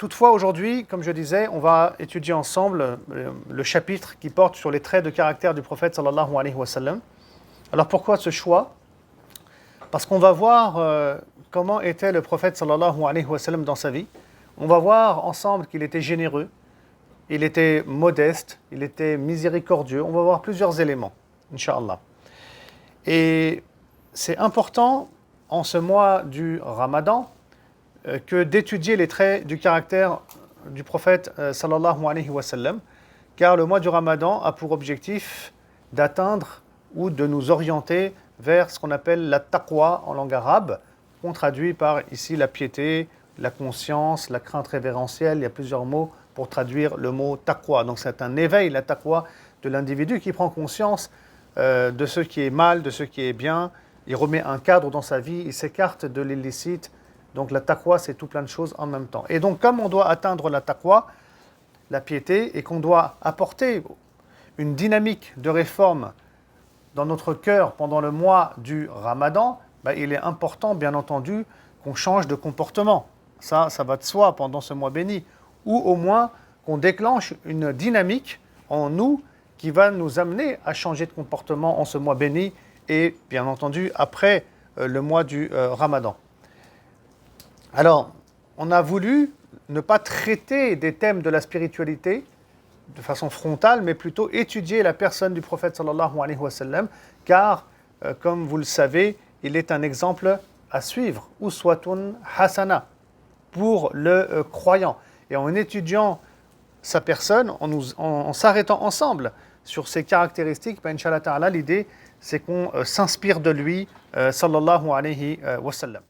Toutefois, aujourd'hui, comme je disais, on va étudier ensemble le chapitre qui porte sur les traits de caractère du prophète sallallahu alayhi wa sallam. Alors pourquoi ce choix? Parce qu'on va voir comment était le prophète sallallahu alayhi wa sallam dans sa vie. On va voir ensemble qu'il était généreux, il était modeste, il était miséricordieux. On va voir plusieurs éléments, Inch'Allah. Et c'est important en ce mois du Ramadan que d'étudier les traits du caractère du prophète sallallahu alayhi wa sallam, car le mois du Ramadan a pour objectif d'atteindre ou de nous orienter vers ce qu'on appelle la taqwa en langue arabe, qu'on traduit par ici la piété, la conscience, la crainte révérentielle. Il y a plusieurs mots pour traduire le mot taqwa. Donc c'est un éveil, la taqwa, de l'individu qui prend conscience de ce qui est mal, de ce qui est bien. Il remet un cadre dans sa vie, il s'écarte de l'illicite. Donc la taqwa, c'est tout plein de choses en même temps. Et donc comme on doit atteindre la taqwa, la piété, et qu'on doit apporter une dynamique de réforme dans notre cœur pendant le mois du Ramadan, il est important, bien entendu, qu'on change de comportement. Ça va de soi pendant ce mois béni. Ou au moins qu'on déclenche une dynamique en nous qui va nous amener à changer de comportement en ce mois béni et, bien entendu, après le mois du Ramadan. Alors, on a voulu ne pas traiter des thèmes de la spiritualité de façon frontale, mais plutôt étudier la personne du prophète sallallahu alayhi wa sallam, car, comme vous le savez, il est un exemple à suivre, uswatun hasana, pour le croyant. Et en étudiant sa personne, en s'arrêtant ensemble sur ses caractéristiques, Inch'Allah ta'ala, l'idée c'est qu'on s'inspire de lui, sallallahu alayhi wa sallam.